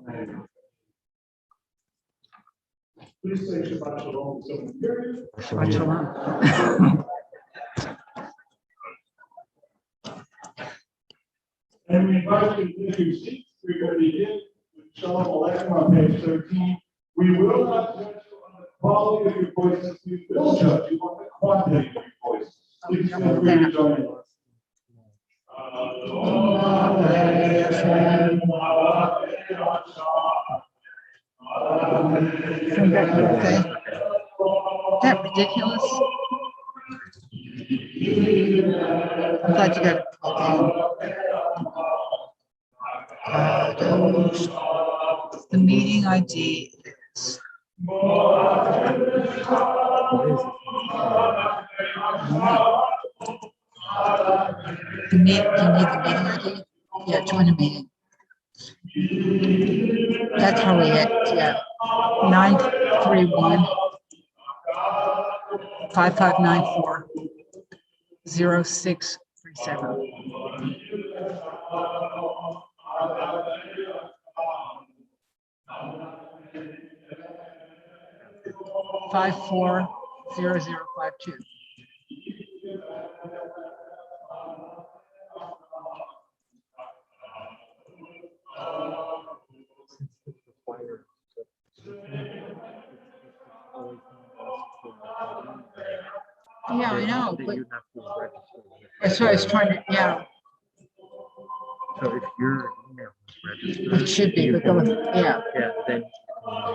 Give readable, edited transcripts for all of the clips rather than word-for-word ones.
Please say Shabbat Shalom to someone here. Shabbat Shalom. And we invite you to take your seats. We're going to begin with Shalom Aleichem on page 13. We will not judge you on the quality of your voices. We will judge you on the quantity of your voices. Please feel free to join us. Isn't that ridiculous? I'm glad you got it plugged in. The meeting ID is do you need the meeting ID? Yeah, join a meeting. That's how we hit, yeah. 931 5594 0637. Five 40052. Yeah, I know. But that's what I was trying to, yeah. So if your email is registered, It should be, but go with, yeah. yeah, then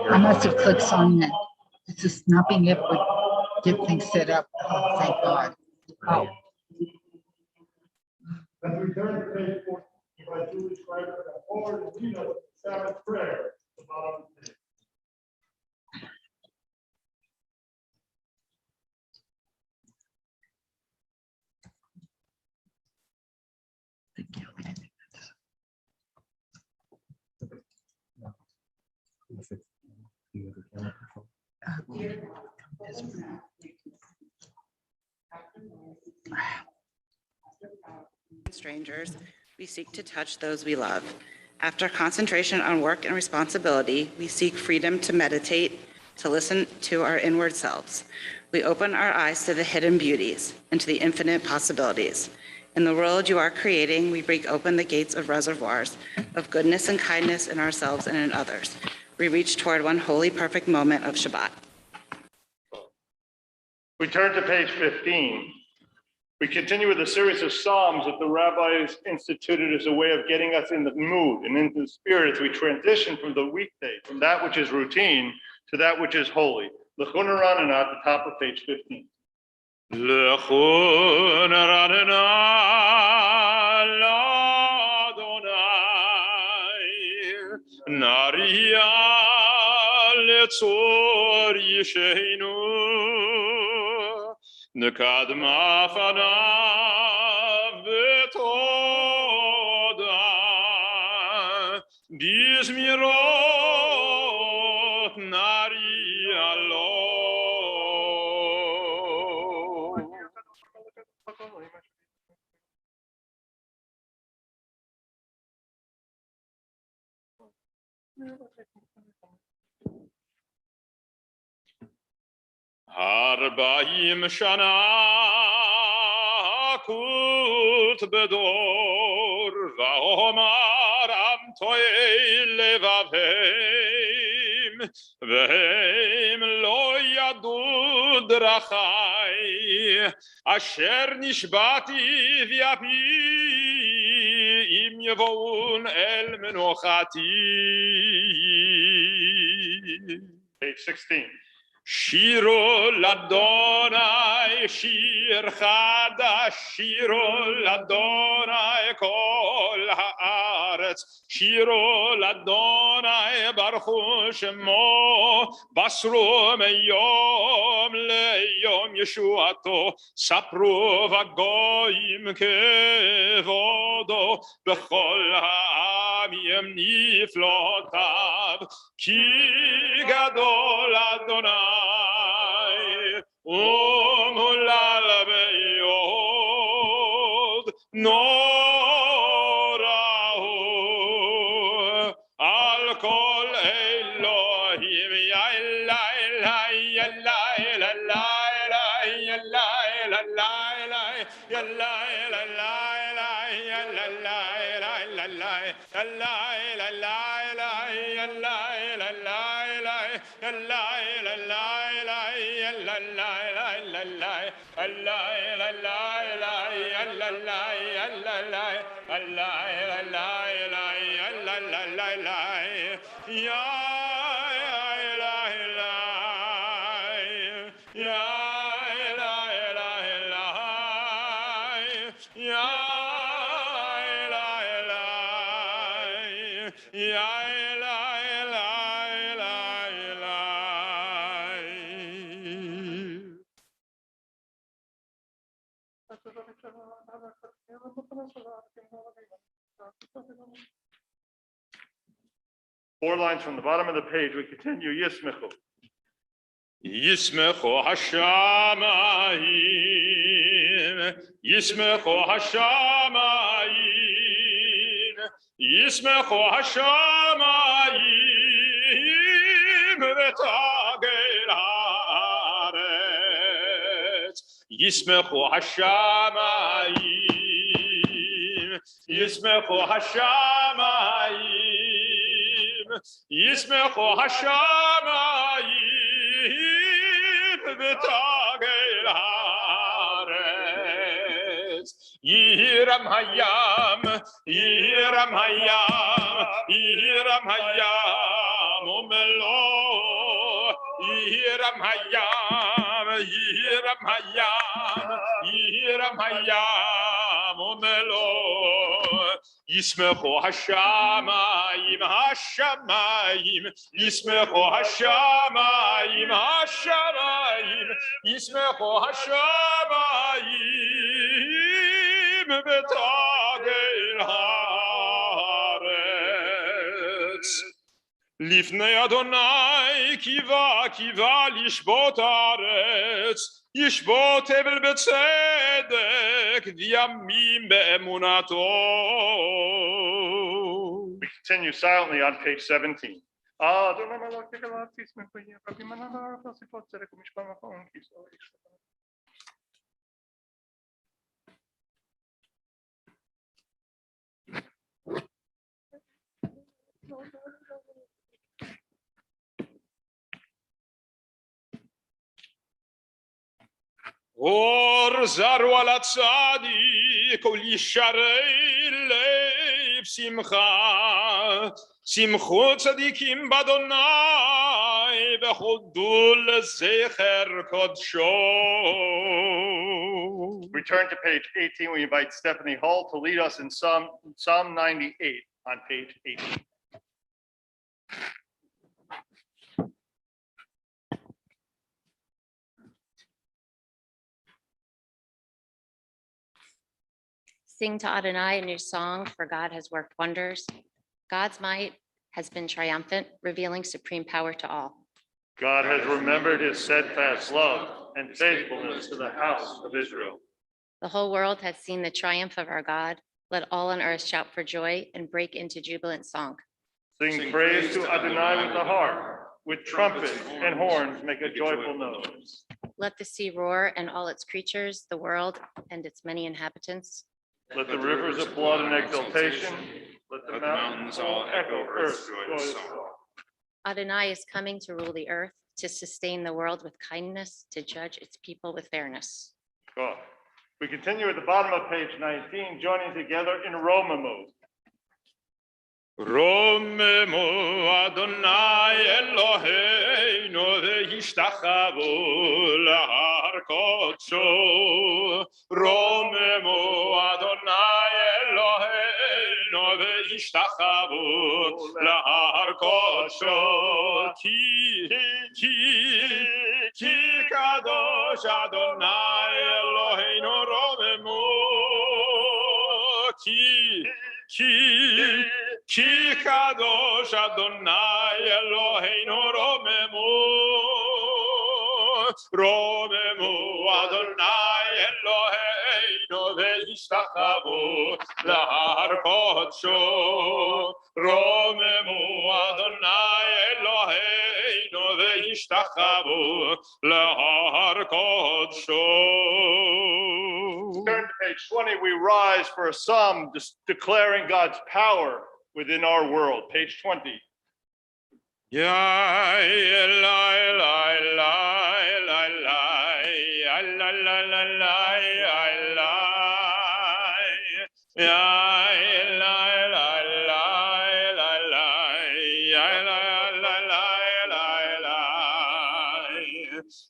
I must have clicked sign in. It's just not being able to get things set up. Oh, thank God. Oh. As we turn to page 14, invite Julie Schreiber to come forward and lead us with the Sabbath prayer. At the bottom of the page. Strangers, we seek to touch those we love. After concentration on work and responsibility, we seek freedom to meditate, to listen to our inward selves. We open our eyes to the hidden beauties and to the infinite possibilities. In the world you are creating, we break open the gates of reservoirs of goodness and kindness in ourselves and in others. We reach toward one holy, perfect moment of Shabbat. We turn to page 15. We continue with a series of psalms that the rabbis instituted as a way of getting us in the mood and into the spirit as we transition from the weekday, from that which is routine to that which is holy. L'chun Ranana at the top of page 15. L'chun Ranana l'Adonai Nariya letzor yisheinu Nekadma fanav v'toda bizmirot nari alo. Arba'im shana kult bedor va'omar am to'ei levavim ve'hem lo yadu drachai asher nishbati v'yapi im yevon el menochati. Page 16. Shiro l'Adonai, shir chadash, shiro l'Adonai kol haaretz, shiro l'Adonai baruchu shemo, basru meyom leyom yeshuato, sapru v'goyim kevodo, b'chol ha'amim niflotav, ki gadol Adonai. Umulal beyod norahu al kol Elohim ya Elai ya Elai la la la ya Elai la la la ya Elai la la la ya la la la la la ya Elai la la la ya Elai la la la ya Elai la la la ya la la la la la Elai la la la ya la la ya la la Elai la la la ya la la la la ya Four lines from the bottom of the page, we continue. Yismichu. Yismechu hashamayim, Yismechu hashamayim, Yismechu hashamayim, v'tagel haaretz. Yismechu hashamayim, Yismechu hashamayim, Yismechu hashamayim, v'tagel haaretz. Yiram hayam, Yiram hayam, Yiram hayam, umelo. Yiram hayam, Yiram hayam, Yiram hayam, umelo. Yismechu hashamayim, hashamayim, Yismechu hashamayim, hashamayim, Yismechu hashamayim, v'tagel haaretz. Lifnei Adonai kiva lishbot haaretz, yishbot hevel betzedek, v'yamim be'emunato. We continue silently on page 17. Or zaru al tzadik ol yisharei lev simcha, simchu tzadikim b'Adonai v'chodu lezecher kodsho. Return to page 18. We invite Stephanie Hall to lead us in Psalm 98 on page 18. Sing to Adonai a new song, for God has worked wonders. God's might has been triumphant, revealing supreme power to all. God has remembered his steadfast love and faithfulness to the house of Israel. The whole world has seen the triumph of our God. Let all on earth shout for joy and break into jubilant song. Sing praise to Adonai with the harp, with trumpets and horns make a joyful noise. Let the sea roar and all its creatures, the world and its many inhabitants. Let the rivers of blood and exultation, let the mountains all echo earth's joyous song. Adonai is coming to rule the earth, to sustain the world with kindness, to judge its people with fairness. God. We continue at the bottom of page 19, joining together in Romemu. Romemu Adonai Eloheinu v'yishtachavu lahar kodsho. Romemu Adonai Eloheinu v'yishtachavu lahar kodsho. Ki kadosh Adonai Eloheinu romemu. Ki kadosh Adonai Eloheinu romemu. Romemu Adonai Eloheinu וישתחוו להר קודשו. רוממו אדוני אלוהינו וישתחוו להר קודשו. Turn to page 20. We rise for a psalm declaring God's power within our world. Page 20.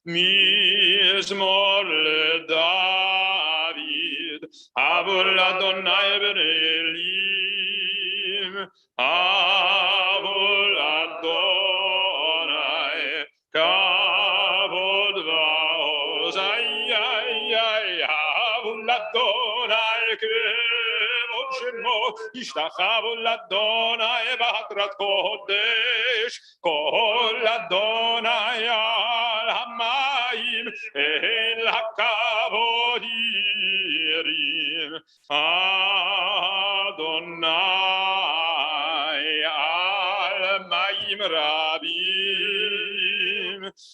מזמור לדוד, אבו לאדוני בנעלים, אבו לאדוני כבוד ועוז, אבו לאדוני כבוד שמו, ישתחוו לאדוני בהדרת קודש, כל אדוני על המים, אל הכבוד ירים, אדוני על מים רבים,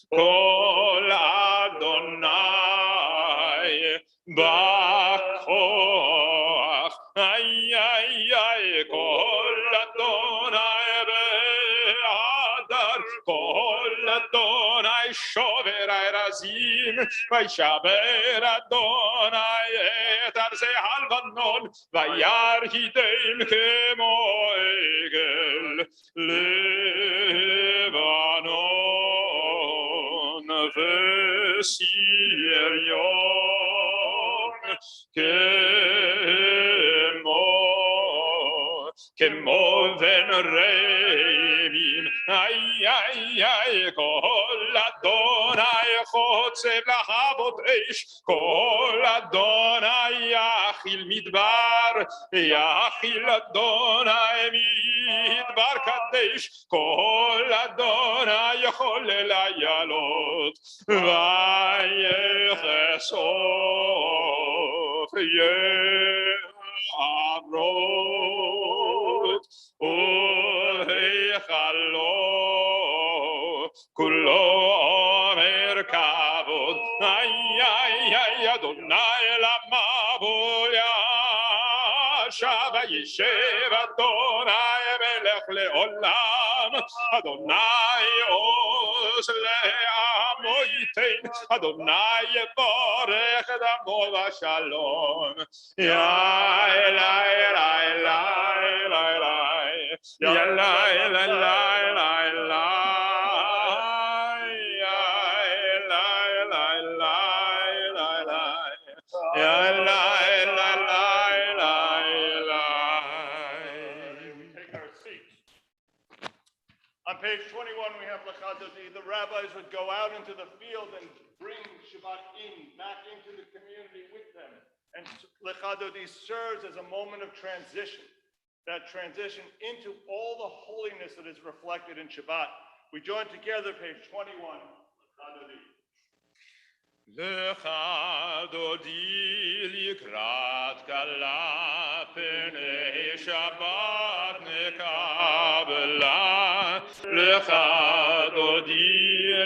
כל אדוני בכוח, כל אדוני בהדר, כל אדוני שובר ארזים, וישבר אדוני את ארזי הלבנון, וירחיתם כמו עגל לבנון וסיריון, כמו בן רעים, כל אדוני חוצב להבות אש, כל אדוני יאכיל מדבר, יאכיל אדוני מדבר קדש, כל אדוני יכול לעלות, ויחס עוף יערות, ולהיכלו כולו אומר כבוד, אדוני למבול ישב, וישב אדוני מלך לעולם, אדוני עוז לעמו ייתן, אדוני יברך את עמו בשלום. On page 21, we have Lechadodi. The rabbis would go out into the field and bring Shabbat back into the community with them. And Lechadodi serves as a moment of transition, that transition into all the holiness that is reflected in Shabbat. We join together, page 21, Lechadodi. Lechadodi likrat kala pnei Shabbat nekabla, Lechadodi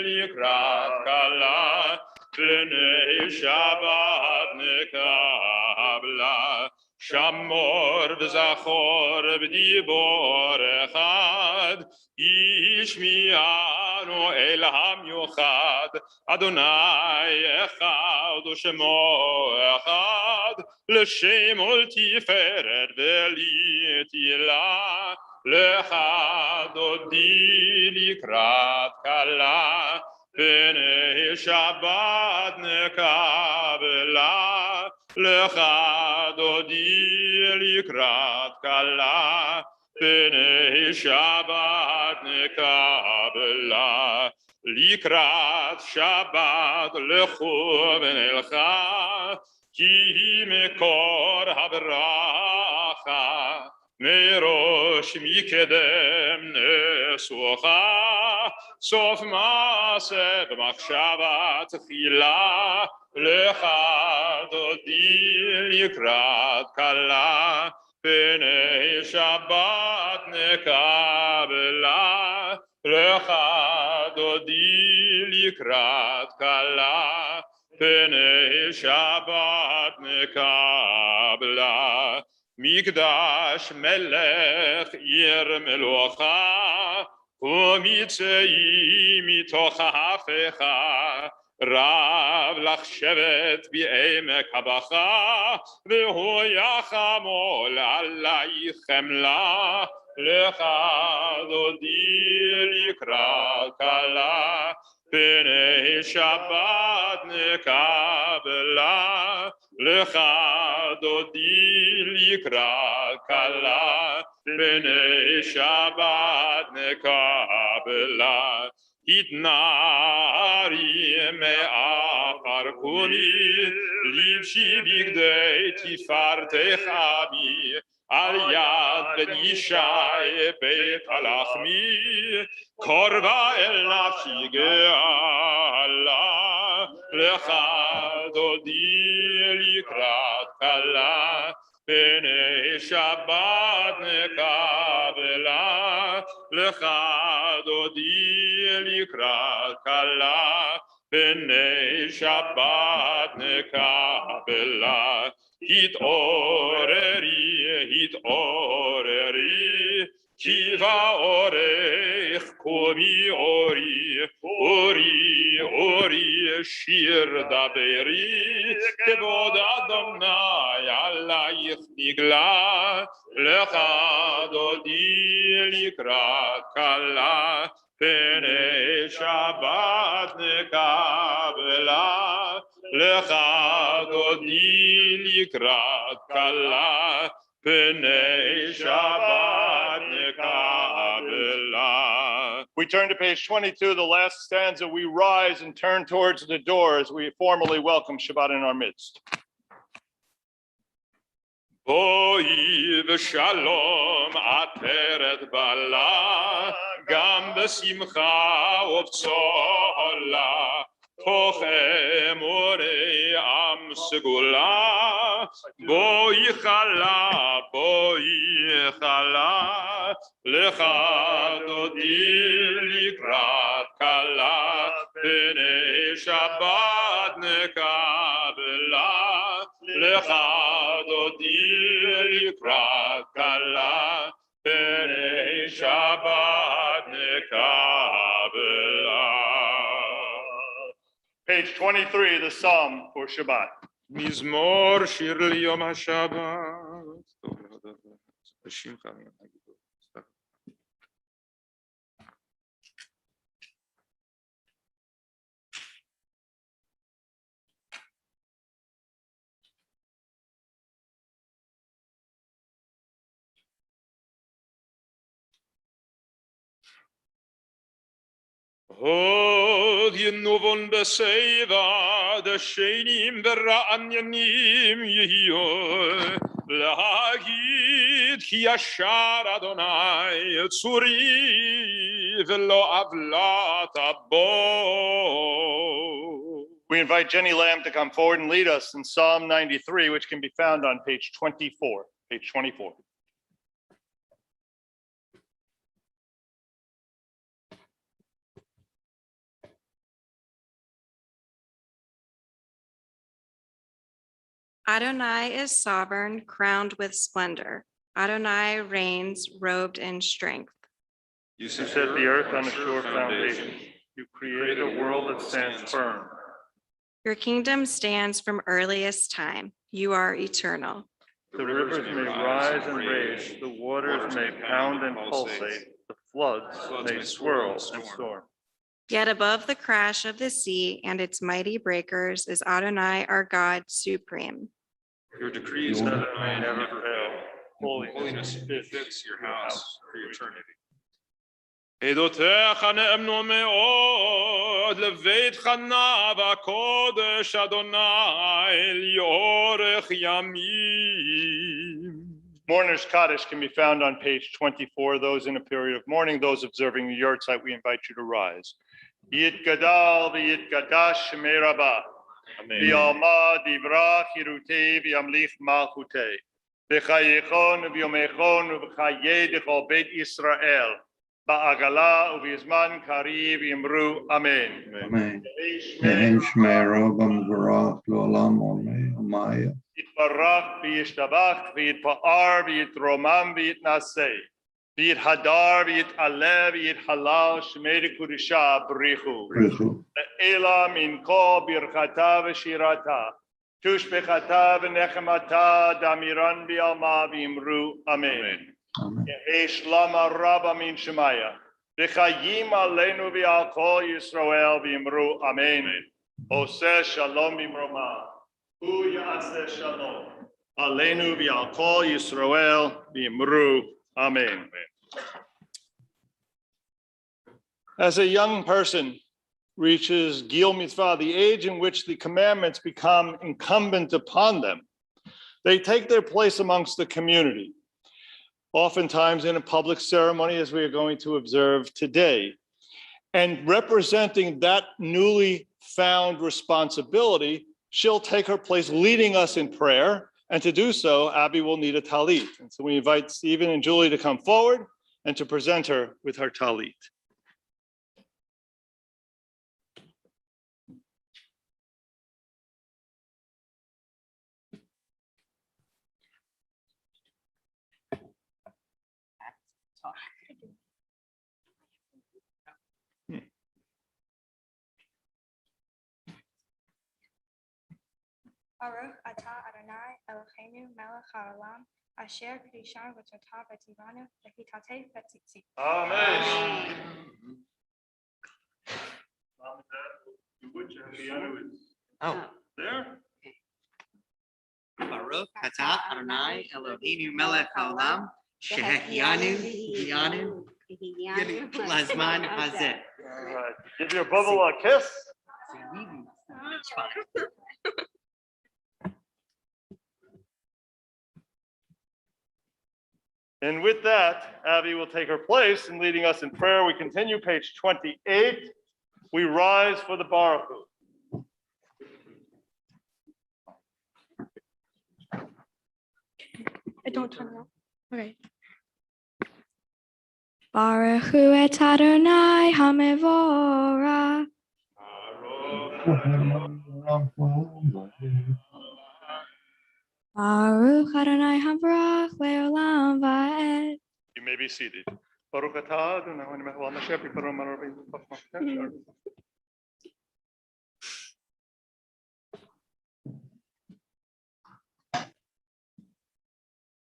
likrat kala pnei Shabbat nekabla, Shamor v'zachor v'dibor echad, Ishmi'anu el hamiuchad, Adonai echad u'shemo echad, L'shem ol tiferet v'li tila, Lechadodi likrat kala, Pnei Shabbat nekabla, Lechadodi likrat kala, Pnei Shabbat nekabla, Likrat Shabbat lechu v'nelcha, Ki mekor habracha, Merosh mikedem nesucha, סוף מעשה במחשבה תחילה, לך דודי לקראת כלה, פני שבת נקבלה, לך דודי לקראת כלה, פני שבת נקבלה. מקדש מלך עיר מלוכה, ומצאי מתוך ההפכה, רב לך שבט בעמק הבכה, והוא יחמול עלייך חמלה, לך דודי לקראת כלה, פני שבת נקבלה, לך דודי לקראת כלה, פני שבת נקבלה. התנערי מעפר כוני, לבשי בגדי תפארתך עמי, על יד בן ישי בית הלחמי, קרבה אל נפשי גאלה, לך דודי לקראת כלה, פני שבת נקבלה, לך דודי לקראת כלה, פני שבת נקבלה. התעוררי, התעוררי, כי באורך קומי אורי, אורי, אורי, שיר דברי, כבוד אדוני עלייך נגלה, לך דודי לקראת כלה, פני שבת נקבלה, לך דודי לקראת כלה, פני שבת נקבלה. We turn to page 22, the last stanza. We rise and turn towards the door as we formally welcome Shabbat in our midst. בואי בשלום עטרת בלה, גם בשמחה ובצהלה, תוך אמורי עם סגולה. בואי חלה, בואי חלה, לך דודי לקראת כלה, פני שבת נקבלה, לך דודי לקראת כלה, פני שבת נקבלה. Page 23, the Psalm for Shabbat. מזמור שיר ליום השבת. בשמך אני אגיד. Hod ינובון בסייבה, דשנים ורעניינים יהיו, להגיד כי ישר אדוני צורי ולא עוולת בו. We invite Jenny Lamb to come forward and lead us in Psalm 93, which can be found on page 24. Page 24. Adonai is sovereign, crowned with splendor. Adonai reigns, robed in strength. You set the earth on a sure foundation. You create a world that stands firm. Your kingdom stands from earliest time. You are eternal. The rivers may rise and rage, the waters may pound and pulsate, the floods may swirl and storm. Yet above the crash of the sea and its mighty breakers is Adonai, our God, supreme. Your decrees, Adonai, never fail. Holiness befits your house for eternity. עדותיך נאמנו מאוד, לביתך נע בקודש אדוני לאורך ימים. Mourner's Kaddish can be found on page 24. Those in a period of mourning, those observing the yahrzeit, we invite you to rise. Yit gadal v'yit gadash shemei rabah. V'yalma divrach yirutei v'yamlich malchutei. V'chayechon v'yomechon v'chayeh d'chol beit Yisrael. Ba'agala u'v'yizman kariv yimru. Amen. Amen. Yehem Shmei Rabam Barach L'olam Amaya. Yitbarach v'yishtabach v'yitpa'ar v'yitromam v'yitnaseh. V'yithadar v'yit'aleh v'yithalal shmei d'kudusha b'richu. Richu. Ve'ela min kol birchata v'shirata. Tushbechata v'nechemata damiran v'yalma v'yimru. Amen. Amen. Yehesh lama rabba min shemaya. V'chayim aleinu v'al kol Yisrael v'yimru. Amen. Oseh shalom b'mroma. Hu ya'aseh shalom. Aleinu v'al kol Yisrael v'yimru. Amen. As a young person reaches Gil Mitzvah, the age in which the commandments become incumbent upon them, they take their place amongst the community, oftentimes in a public ceremony, as we are going to observe today. And representing that newly found responsibility, she'll take her place leading us in prayer. And to do so, Abby will need a talit. And so we invite Stephen and Julie to come forward and to present her with her talit. Baruch atah Adonai Eloheinu melech haolam asher kedushan v'torah v'tivanu v'hitatei v'tzitzit. Amen. Mom and Dad, you would have piano is there? Baruch atah Adonai Eloheinu melech haolam shehechianu v'yanu lazman hazeh. All right. Give your bubble a kiss. And with that, Abby will take her place in leading us in prayer. We continue page 28. We rise for the Baruch Hu. Don't turn around. Okay. Baruch Hu et Adonai Hamevora. Baruch Adonai Havarach Leolam Va'ed. You may be seated. Baruch atah Adonai Melech Asher b'Parom Arabim.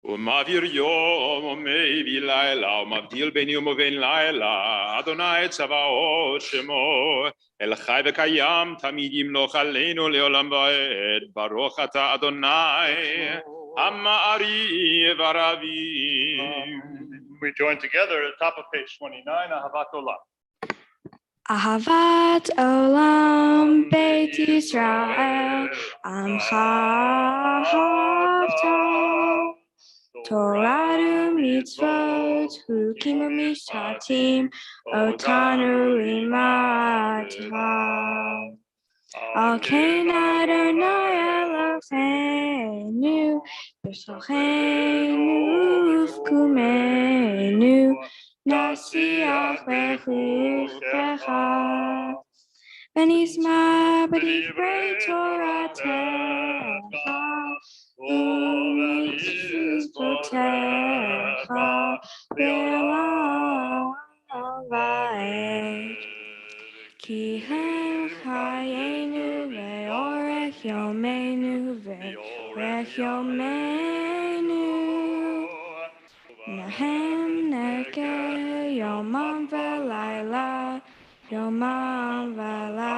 ומעביר יום ומביא לילה ומבדיל בין יום ובין לילה אדוני צבאות שמו אל חי וקיים תמיד ימלוך עלינו לעולם ועד ברוך אתה אדוני המארי ורבים. We join together at the top of page 29, Ahavat Olam. Ahavat Olam Beit Yisrael Amcha Ahavta Torah u'mitzvot Chukim u'mishpatim Otanu imatcha Al Kein Adonai Eloheinu B'shalcheinu Ufkumeinu Nasiach B'chukcha V'nizma B'divrei Toratecha U'mitzvotecha Le'olam va'ed Ki hem chayenu ve'orech yomeinu ve'orech yomeinu Nahem nekeh yomam ve'layla yomam ve'layla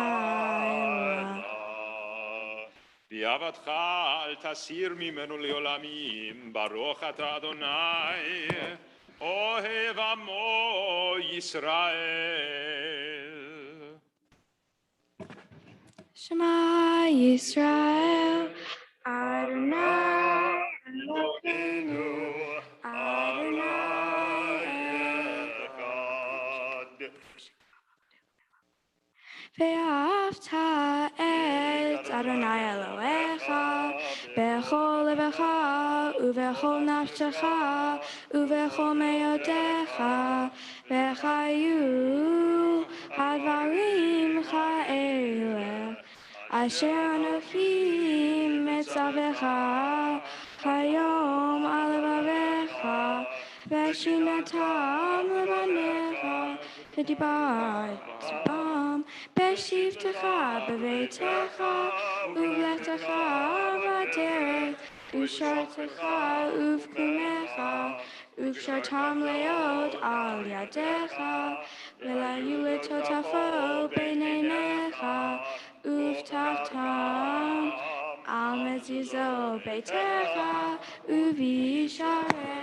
ואהבתך אל תסיר ממנו לעולמים ברוך אתה אדוני אוהב עמו ישראל. Shema Yisrael Adonai Eloheinu ואהבת את אדוני אלוהיך בכל לבך ובכל נפשך ובכל מאודיך וחיו הדברים כאלה אשר אנוכי מצווך היום על לבביך ושינתם לבניך ודיברת בם בשבתך בביתך ובלכתך בדרך ושרתך ובקומך וקשרתם להיות על ידיך ולהיו לטוטפות בין עיניך ובטחתם על מזוזות ביתך ובשעריך.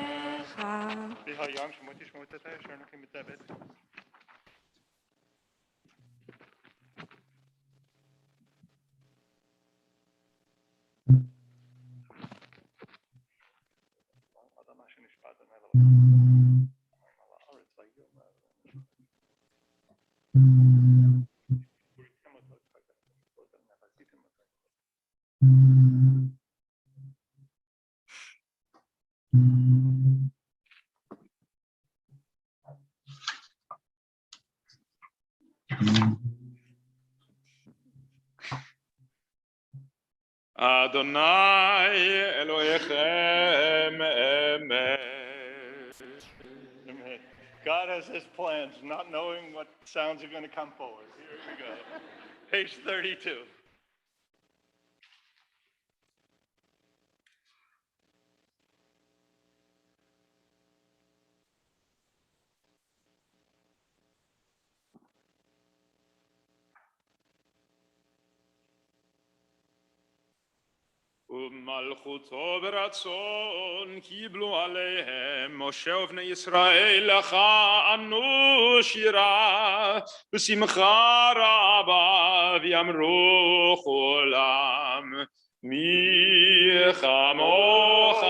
Adonai Elohechem Emet. God has his plans, not knowing what sounds are going to come forward. Here we go. Page 32. ומלכותו ברצון קיבלו עליהם משה ובני ישראל לך ענו שירה בשמחה רבה ויאמרו כולם מי כמוך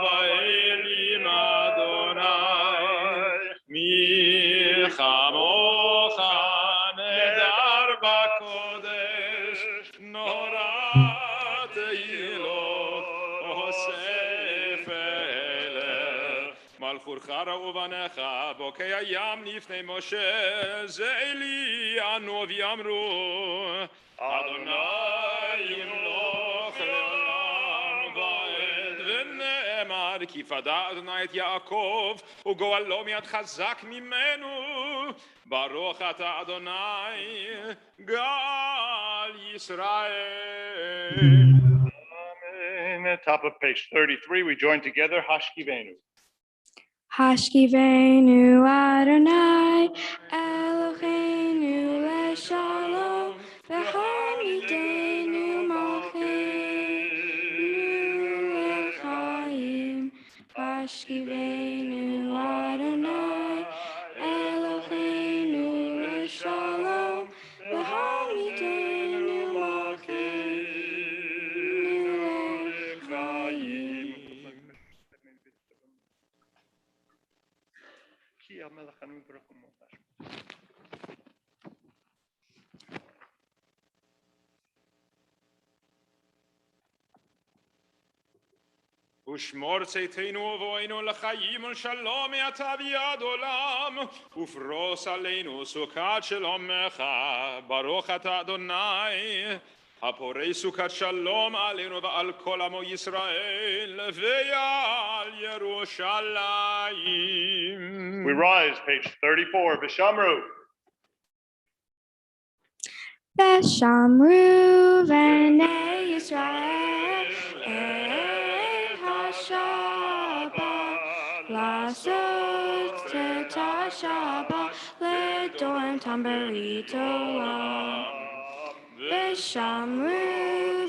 באלים אדוני מי כמוך נהדר בקודש נורא מלכותך ראו בניך בוקע ים לפני משה זה אלי ענו ויאמרו אדוני ימלוך לעולם ועד ונאמר כי פדה אדוני את יעקב וגואלו מיד חזק ממנו ברוך אתה אדוני גאל ישראל. Amen. Top of page 33, we join together Hashkivenu. Hashkivenu Adonai Eloheinu leshalom v'hamidenu malkeinu lechaim. Hashkivenu Adonai Eloheinu leshalom v'hamidenu malkeinu lechaim. ושמור צאתנו ובואנו לחיים ולשלום מעתה ועד עולם ופרוס עלינו סוכת שלומך ברוך אתה אדוני הפורש סוכת שלום עלינו ועל כל עמו ישראל ועל ירושלים. We rise, page 34, Vishamru. Beshamru v'nei Yisrael et ha-Shabbat לעשות את השבת לדור טמברית עולם. ושמרו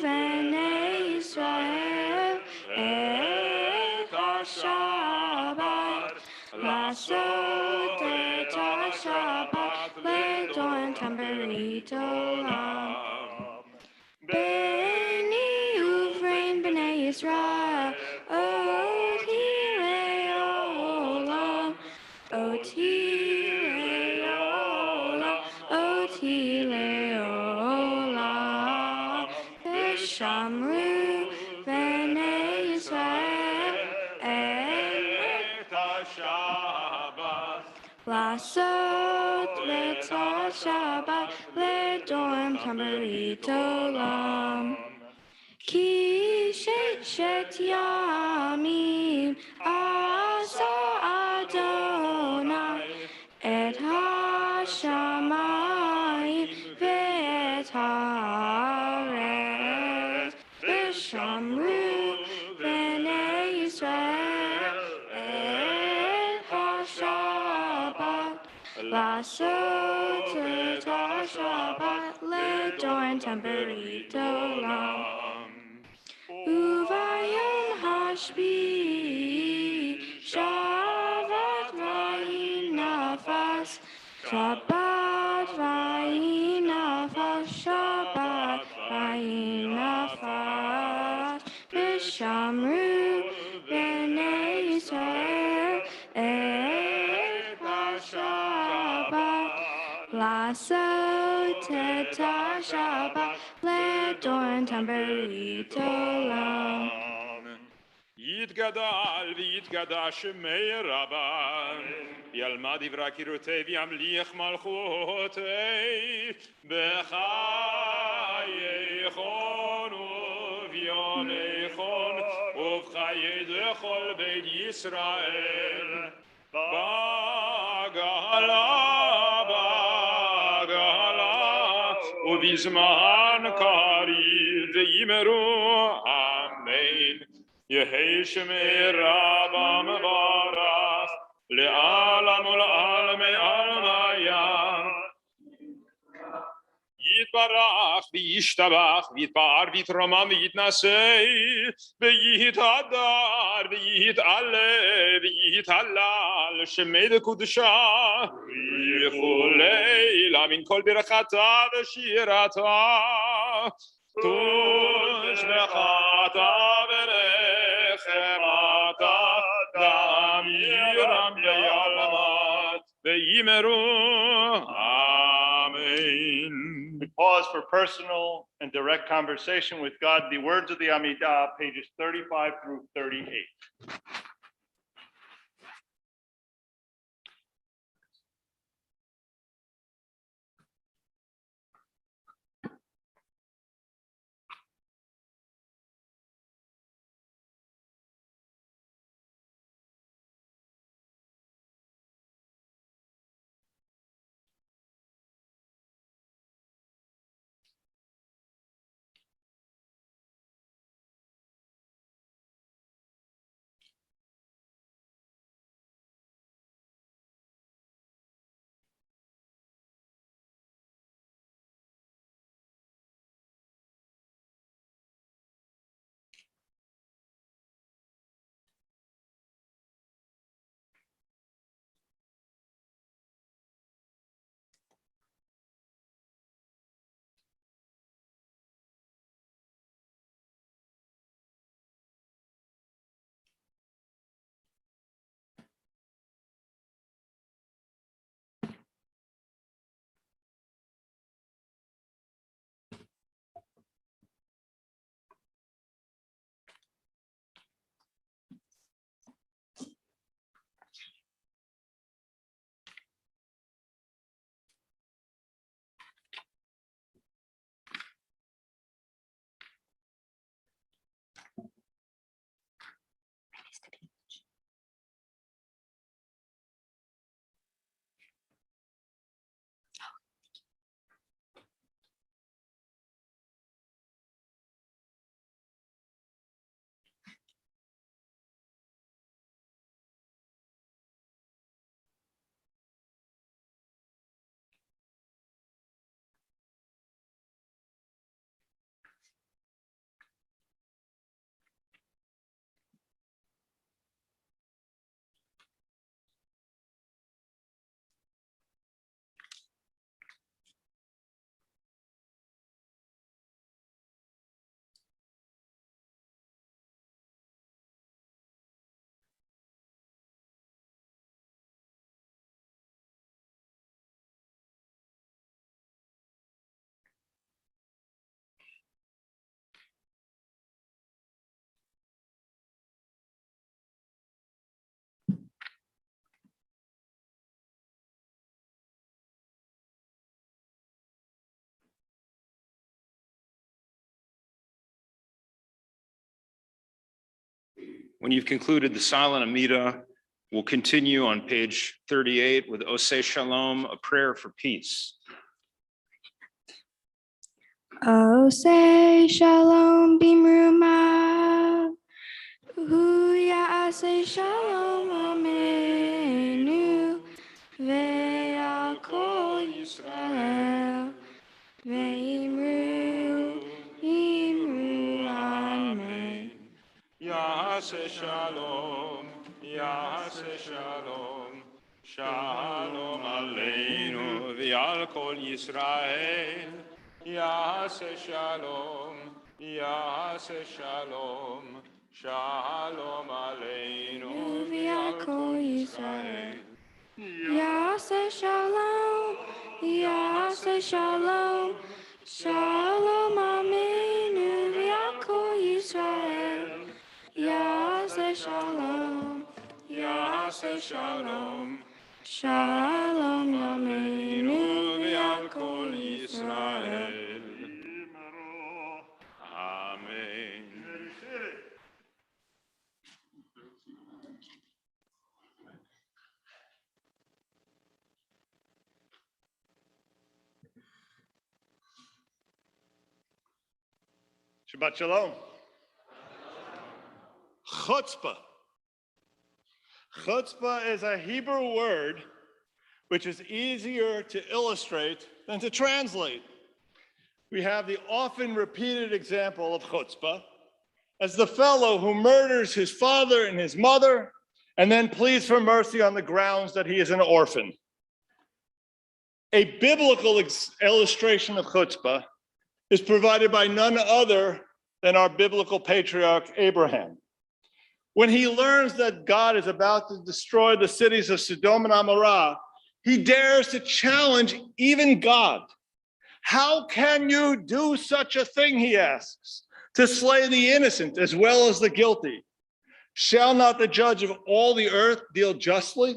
בני ישראל את השבת לעשות את השבת לדור טמברית עולם. בני ובן בני ישראל אותי לעולם אותי לעולם hi leolam. V'shamru b'nei Yisrael את השבת. לעשות את השבת לדורם טמברית עולם. כי ששת ימים עשה אדוני את השמיים ואת הארץ, ושמרו בני ישראל את השבת, לעשות את השבת לדורם טמברית עולם. וביום השביעי שבת ויהי נפש, שבת ויהי נפש, שבת ויהי נפש, ושמרו בני ישראל את השבת, לעשות את השבת לדורם טמברית עולם. יתגדל ויתגדש שמי רבה, ילמד דברי קירותי וימליך מלכותי, בחייכון וביומייכון ובחיי דכל בית ישראל, בגלה ובזמן קריב ויאמרו אמן. יהי שמי רבה מברך לעלם ולעלמי עלמיה. יתברך וישתבח ויתפאר ויתרומם ויתנשא ויתהדר ויתעלה ויתהלל שמי דקודשה וכולי לה מן כל ברכתה ושירתה תושבחתה ונחמתה דמירם ויעלמת ויאמרו אמן. We pause for personal and direct conversation with God. The words of the Amidah, pages 35 through 38. When you've concluded the silent Amida, we'll continue on page 38 with Oseh Shalom, a prayer for peace. Oseh Shalom Bimruma. Hu Ya'aseh Shalom Amenu. Ve'al Kol Yisrael. Ve'imru. Imru. Amen. Ya'aseh Shalom, Ya'aseh Shalom, Shalom Aleinu v'al kol Yisrael. Ya'aseh Shalom, Ya'aseh Shalom, Shalom Aleinu v'al kol Yisrael. Ya'aseh Shalom. Ya'aseh Shalom. Shalom Amenu V'al Kol Yisrael. Ya'aseh Shalom. Ya'aseh Shalom. Shalom Amenu V'al Kol Yisrael. Amen. Shabbat Shalom. Chutzpah. Chutzpah is a Hebrew word which is easier to illustrate than to translate. We have the often repeated example of chutzpah as the fellow who murders his father and his mother and then pleads for mercy on the grounds that he is an orphan. A biblical illustration of chutzpah is provided by none other than our biblical patriarch Abraham. When he learns that God is about to destroy the cities of Sodom and Amorah, he dares to challenge even God. How can you do such a thing, he asks, to slay the innocent as well as the guilty? Shall not the judge of all the earth deal justly?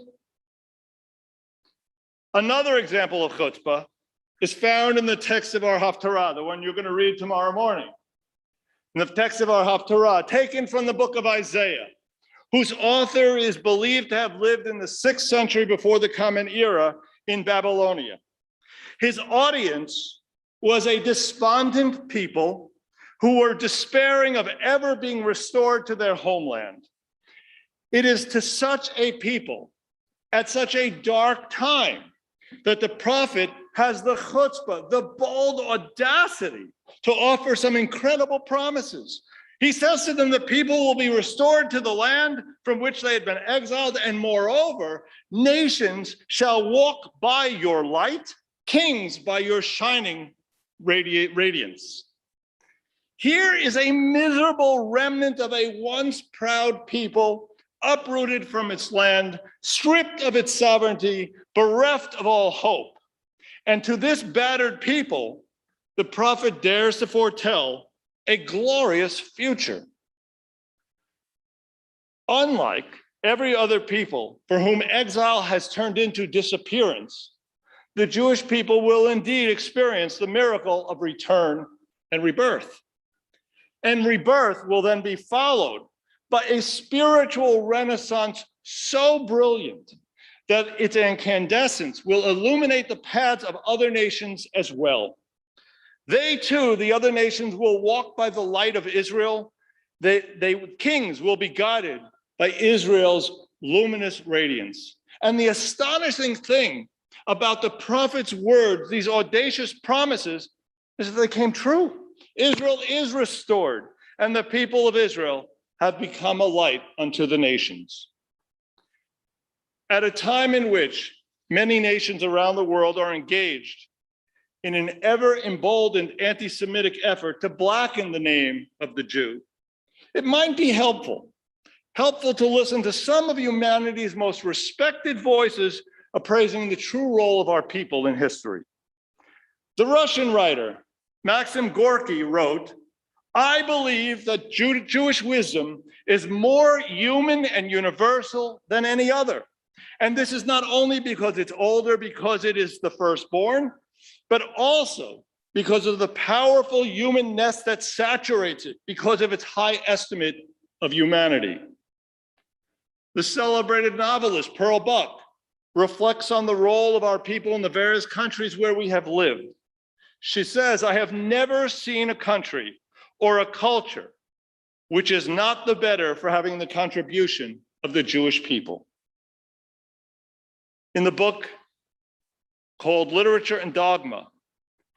Another example of chutzpah is found in the text of our Haftarah, the one you're going to read tomorrow morning. In the text of our Haftarah, taken from the book of Isaiah, whose author is believed to have lived in the 6th century before the Common Era in Babylonia. His audience was a despondent people who were despairing of ever being restored to their homeland. It is to such a people, at such a dark time, that the prophet has the chutzpah, the bold audacity to offer some incredible promises. He says to them that people will be restored to the land from which they had been exiled, and moreover, nations shall walk by your light, kings by your shining radiance. Here is a miserable remnant of a once proud people, uprooted from its land, stripped of its sovereignty, bereft of all hope. And to this battered people, the prophet dares to foretell a glorious future. Unlike every other people for whom exile has turned into disappearance, the Jewish people will indeed experience the miracle of return and rebirth. And rebirth will then be followed by a spiritual renaissance so brilliant that its incandescence will illuminate the paths of other nations as well. They too, the other nations, will walk by the light of Israel. Kings will be guided by Israel's luminous radiance. And the astonishing thing about the prophet's words, these audacious promises, is that they came true. Israel is restored, and the people of Israel have become a light unto the nations. At a time in which many nations around the world are engaged in an ever emboldened anti-Semitic effort to blacken the name of the Jew, it might be helpful to listen to some of humanity's most respected voices appraising the true role of our people in history. The Russian writer Maxim Gorky wrote, "I believe that Jewish wisdom is more human and universal than any other. And this is not only because it's older, because it is the firstborn, but also because of the powerful human nest that saturates it, because of its high estimate of humanity." The celebrated novelist Pearl Buck reflects on the role of our people in the various countries where we have lived. She says, "I have never seen a country or a culture which is not the better for having the contribution of the Jewish people." In the book called Literature and Dogma,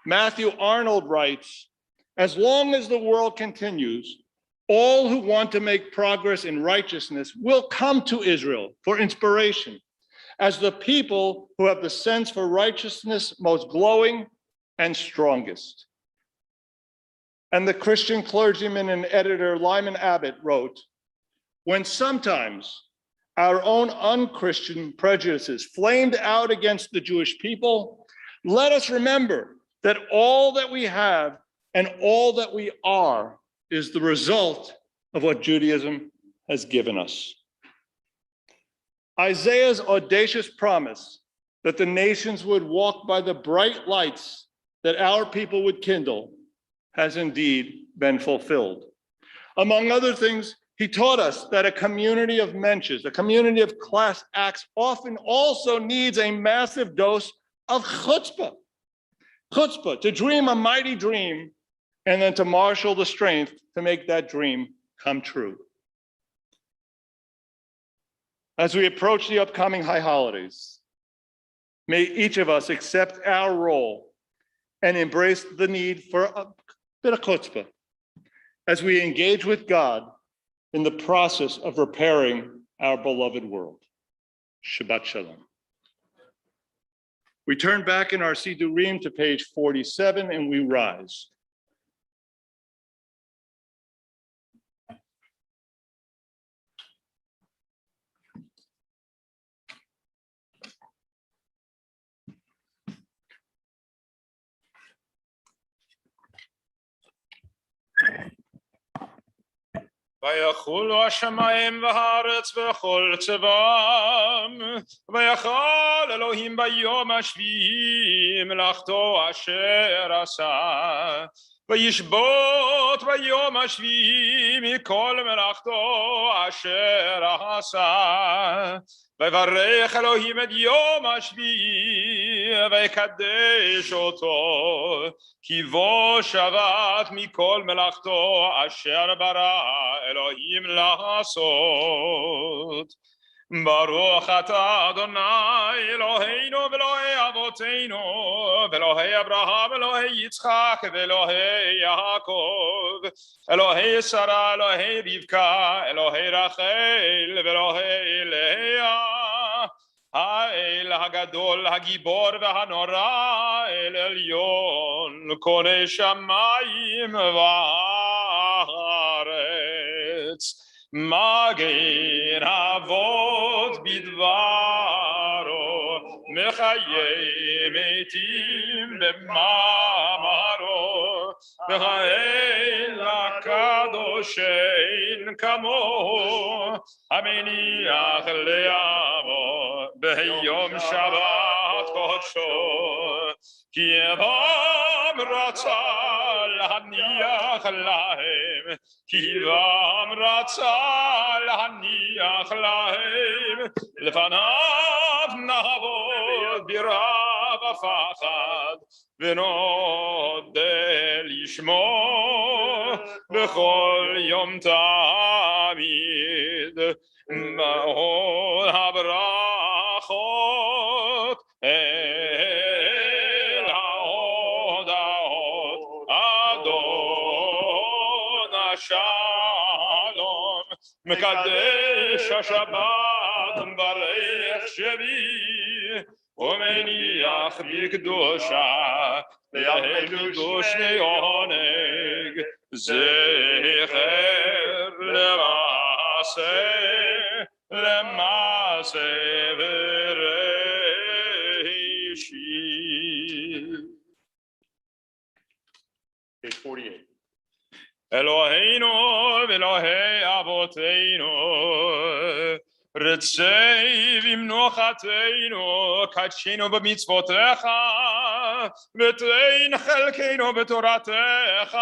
Matthew Arnold writes, "As long as the world continues, all who want to make progress in righteousness will come to Israel for inspiration, as the people who have the sense for righteousness most glowing and strongest." And the Christian clergyman and editor Lyman Abbott wrote, "When sometimes our own unchristian prejudices flamed out against the Jewish people, let us remember that all that we have and all that we are is the result of what Judaism has given us." Isaiah's audacious promise that the nations would walk by the bright lights that our people would kindle has indeed been fulfilled. Among other things, he taught us that a community of mensches, a community of class acts, often also needs a massive dose of chutzpah. Chutzpah, to dream a mighty dream and then to marshal the strength to make that dream come true. As we approach the upcoming high holidays, may each of us accept our role and embrace the need for a bit of chutzpah as we engage with God in the process of repairing our beloved world. Shabbat Shalom. We turn back in our Sidurim to page 47 and we rise. ויחולו השמיים והארץ וכל צבאם, ויכל אלוהים ביום השביעי מלאכתו אשר עשה, וישבות ביום השביעי מכל מלאכתו אשר עשה, ויברך אלוהים את יום השביעי ויקדש אותו, כי בו שבת מכל מלאכתו אשר ברא אלוהים לעשות. ברוך אתה אדוני אלוהינו ואלוהי אבותינו ואלוהי אברהם ואלוהי יצחק ואלוהי יעקב, אלוהי שרה אלוהי רבקה אלוהי רחל ואלוהי לאה, האל הגדול הגיבור והנורא אל עליון קונה שמיים וארץ, מגן אבות בדברו, מחיי מתים במאמרו, והאל הקדוש אין כמוהו, המניח לעמו ביום שבת קודשו, כי בם רצה להניח להם, כי בם רצה להניח להם, לפניו נעבוד ברב הפחד, ונודה לשמו בכל יום תמיד, בהוד הברכות אל ההודעות, אדון השלום, מקדש השבת ומברך שביעי, ומניח בקדושה ליהל קדוש לעונג, זכר למעשה וראשית. Page 48. אלוהינו ואלוהי אבותינו, רצי במנוחתנו, קדשנו במצוותיך, ותן חלקנו בתורתך,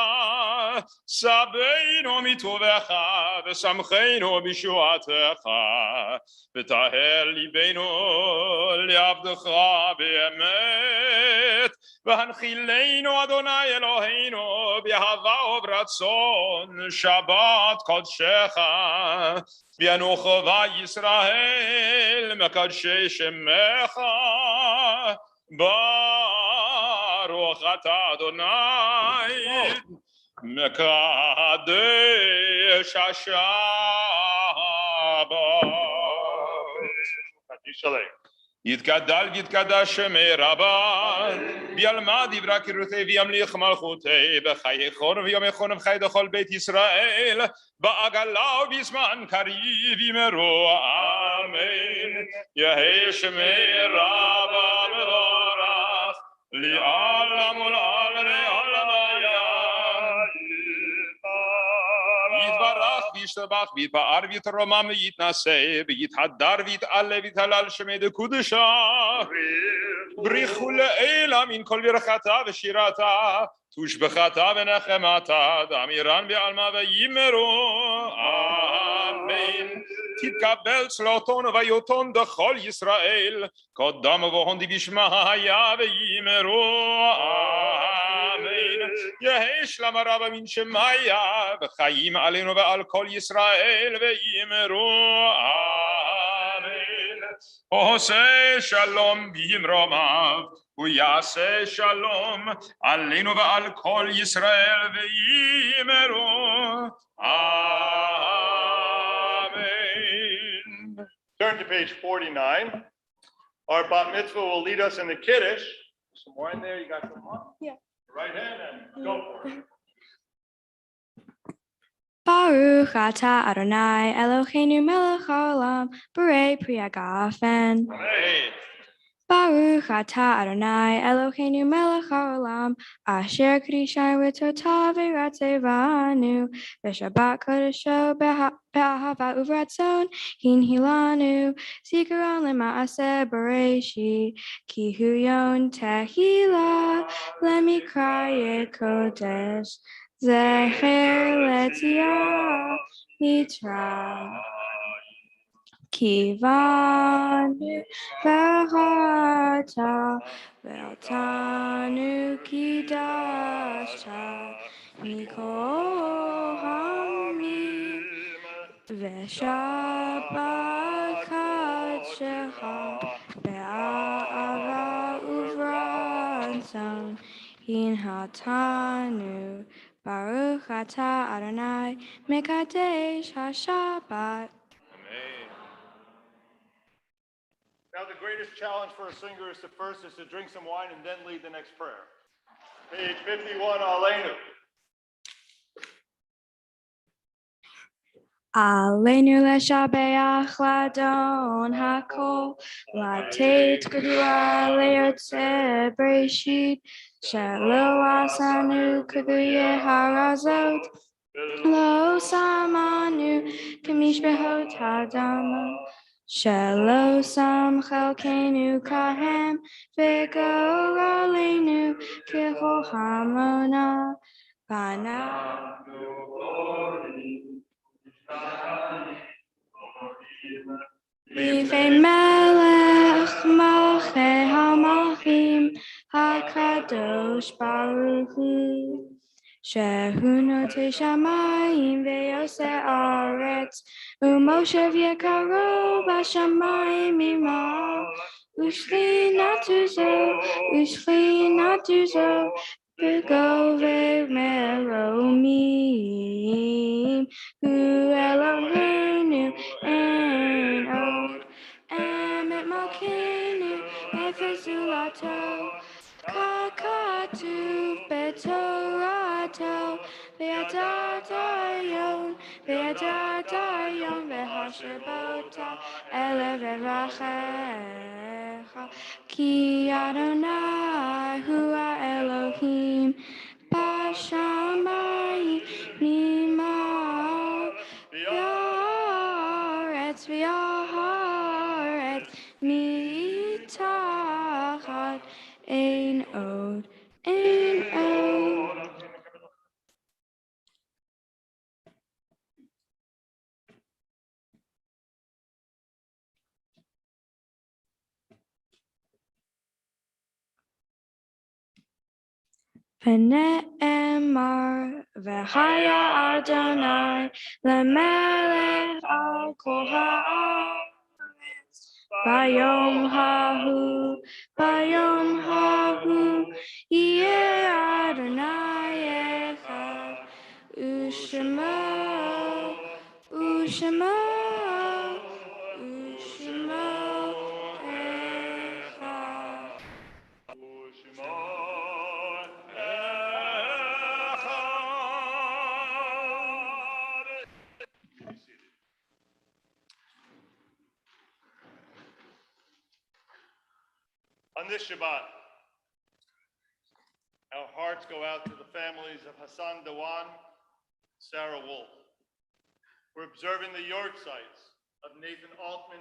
סבנו מטובך, ושמחנו בישועתך, וטהר ליבנו לעבדך באמת, והנחילנו אדוני אלוהינו באהבה וברצון שבת קודשך, וינוחו ישראל מקדשי שמך, ברוך אתה אדוני מקדש השבת. יתגדל ויתקדש שמי רבה, וילמד דברי קירותי וימליך מלכותי, בחיי חון ויום חון ובחיי דכל בית ישראל, בעגלה ובזמן קריב ימרו אמן. יהי שמי רבה מבורך, לעולם ולעולם יתברך וישתבח ויתפאר ויתרומם ויתנשא ויתהדר ויתעלה ויתהלל שמי דקודשה, בריחו לעילה מן כל ברכתה ושירתה, תושבחתה ונחמתה, דאמירן בעלמא וימרו אמן. תתקבל צלותון ויותון דכל ישראל, קודם ובהון דבשמה היה וימרו אמן. יהי שלום רב מן שמיה, וחיים עלינו ועל כל ישראל וימרו אמן. עושה שלום במרומיו, הוא יעשה שלום עלינו ועל כל ישראל וימרו amen. Turn to page 49. Our bat mitzvah will lead us in the Kiddush. Some more in there? You got some more? Yeah. Right hand and go for it. Baruch atah Adonai Eloheinu melech haolam borei pri hagafen. Amen. Baruch atah Adonai Eloheinu melech haolam asher kadishainu v'tortav v'ratzevanu v'shabbat kodesho b'ahava uvratzon hinhilanu zikaron lema'aseh bereshit ki hu yom tehila lemikra kodesh zecher letzia mitra kivanu v'harata v'altanu kidashta mikol hamim v'shabbat kadshecha be'ahava uvratzon hinhatanu Baruch atah Adonai mekadesh haShabbat. Now the greatest challenge for a singer is to first is to drink some wine and then lead the next prayer. Page 51, Aleinu. Aleinu leshabeach ladon hakol latet kedua leyotzeh bereshit shelo asanu keduye harazot lo samanu kemishbehot hadama shelo sam chelkenu kahem v'goralenu kechol hamona bana. Rivei melech malchei hamalchim hakadosh baruch hu shehu notei shamayim ve'yoseh aretz u'moshev yekaro b'shamayim imav u'shchinatu zo b'govei meromim hu Eloheinu en od emet malkeinu efezulato kakatuv betorato ve'adatayon ve'hashabota elev erachecha ki Adonai hu Elohim bashamayim nimal v'aretz mitachat ein od ונאמר, והיה אדוני למלך על כל הארץ. ביום ההוא יהיה אדוני אחד, ושמו אחד. On this Shabbat, our hearts go out to the families of Hassan Dewan, Sarah Wolf. We're observing the yortzites of Nathan Altman,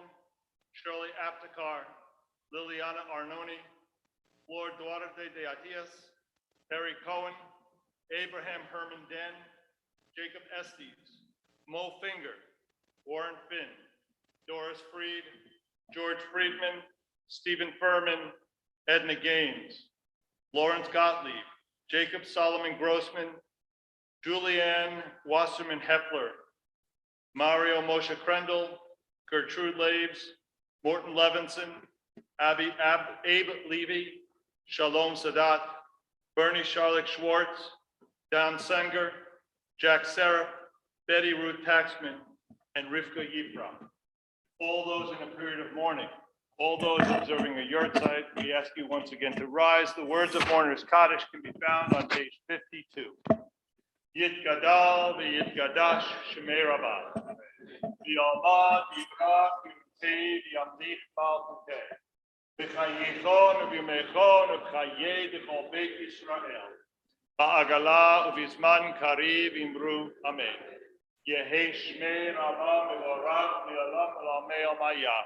Shirley Aptekar, Liliana Arnoni, Flor Duarte de Atias, Harry Cohen, Abraham Herman Den, Jacob Estes, Mo Finger, Warren Finn, Doris Freed, George Friedman, Stephen Furman, Edna Gaines, Lawrence Gottlieb, Jacob Solomon Grossman, Julianne Wasserman Heffler, Mario Moshe Krendel, Gertrude Labes, Morton Levinson, Abe Levy, Shalom Sadat, Bernie Charlotte Schwartz, Don Senger, Jack Seraph, Betty Ruth Taxman, and Rivka Yifra. All those in a period of mourning. All those observing a yortzeit, we ask you once again to rise. The words of mourners Kaddish can be found on page 52. Yitgadal v'yitgadash shemei rabbah. V'yalmad v'yikrach v'yimtei v'yamlich malchuteh. V'chayichon v'yumechon v'chayei d'chol beit Yisrael. Ba'agala v'yizman kariv imru amen. Yehei shmei rabbah mevorach v'yalam l'amei al-mayah.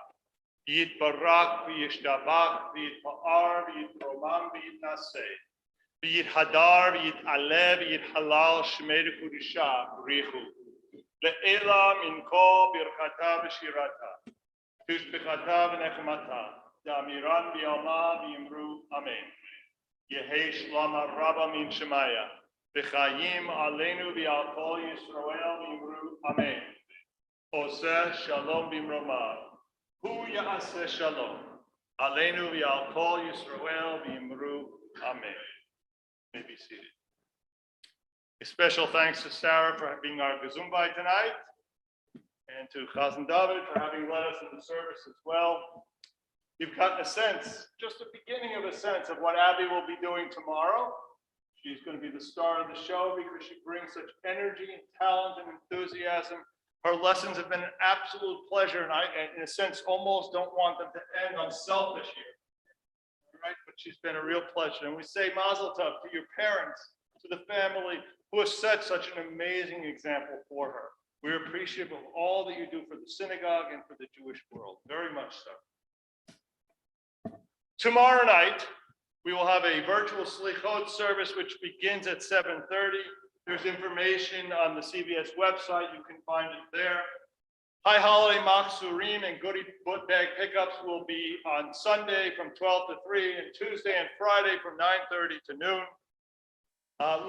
Yitbarak v'yishtabach v'yitpa'ar v'yitromam v'yitnaseh v'yithadar v'yitaleh v'yithalal shmei d'kudusha richu le'ela min kol birchata v'shirata tushbechata v'nechmata da'amiran v'yalma v'yimru amen. Yehei shlama rabba min shemaya v'chayim aleinu v'al kol Yisrael v'yimru amen. Oseh shalom b'mromah. Hu ya'aseh shalom. Aleinu v'al kol Yisrael v'yimru amen. May be seated. A special thanks to Sarah for being our Gezumbai tonight, and to Chazan David for having led us in the service as well. You've gotten a sense, just the beginning of a sense of what Abby will be doing tomorrow. She's going to be the star of the show because she brings such energy and talent and enthusiasm. Her lessons have been an absolute pleasure, and I, in a sense, almost don't want them to end unselfish here. All right, but she's been a real pleasure. And we say Mazel Tov to your parents, to the family who has set such an amazing example for her. We're appreciative of all that you do for the synagogue and for the Jewish world, very much so. Tomorrow night, we will have a virtual Slichot service, which begins at 7:30. There's information on the CBS website. You can find it there. High Holiday Machzurim and goodie bag pickups will be on Sunday from 12 to 3 and Tuesday and Friday from 9:30 to noon.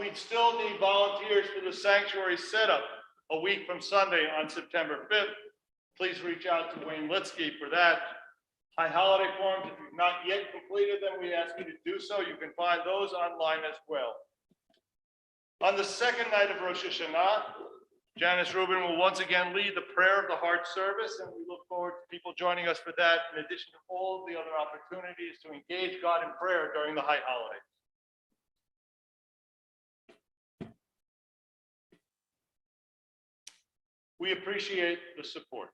We still need volunteers for the sanctuary setup a week from Sunday on September 5th. Please reach out to Wayne Litsky for that. High Holiday forms, if you've not yet completed them, we ask you to do so. You can find those online as well. On the second night of Rosh Hashanah, Janice Rubin will once again lead the prayer of the heart service, and we look forward to people joining us for that, in addition to all of the other opportunities to engage God in prayer during the high holidays. We appreciate the support.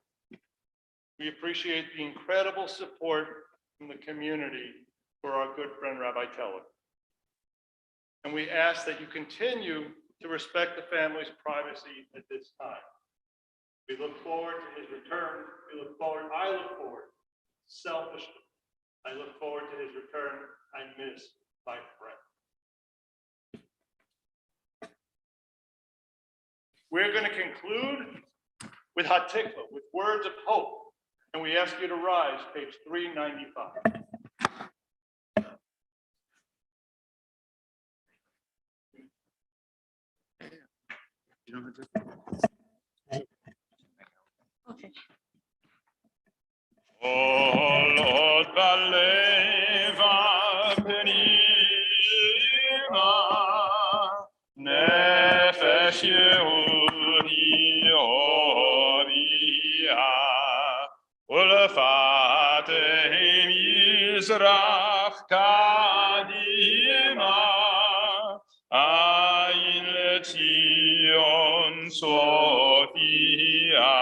We appreciate the incredible support from the community for our good friend Rabbi Teller. And we ask that you continue to respect the family's privacy at this time. We look forward to his return. I look forward, selfishly, I look forward to his return. I miss my friend. We're going to conclude with Hatikva, with words of hope. And we ask you to rise, page 395. don't have to. Okay. All od baleva penima, nefesh Yehudi oria, ulfatehim Yizrach kadima, ayin lezion Sophia.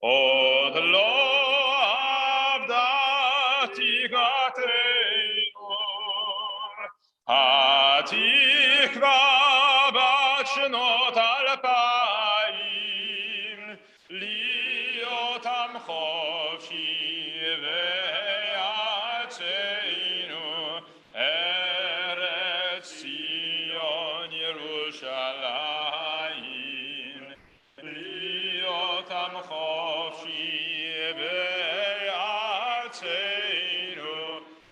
Oh, the Lord of Hatikva bat shnot alpayim, liotam chofshi ve'atzeinu, Eretz Zion Yerushalayim, liotam chofshi ve'atzeinu,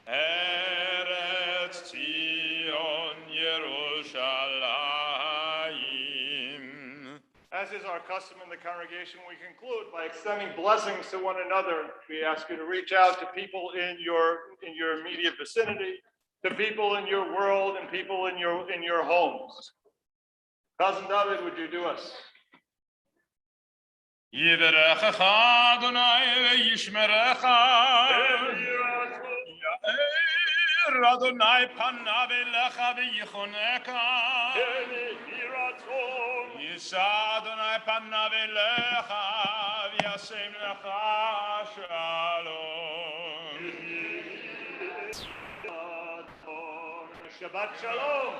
Eretz Zion Yerushalayim. As is our custom in the congregation, we conclude by extending blessings to one another. We ask you to reach out to people in your immediate vicinity, to people in your world, and people in your homes. Cousin David, would you do us? Yivarechecha Adonai ve'yishmerecha. Yair Adonai panav elecha ve'yichoneka. Yisa Adonai panav elecha v'yasem lecha shalom. Shabbat shalom.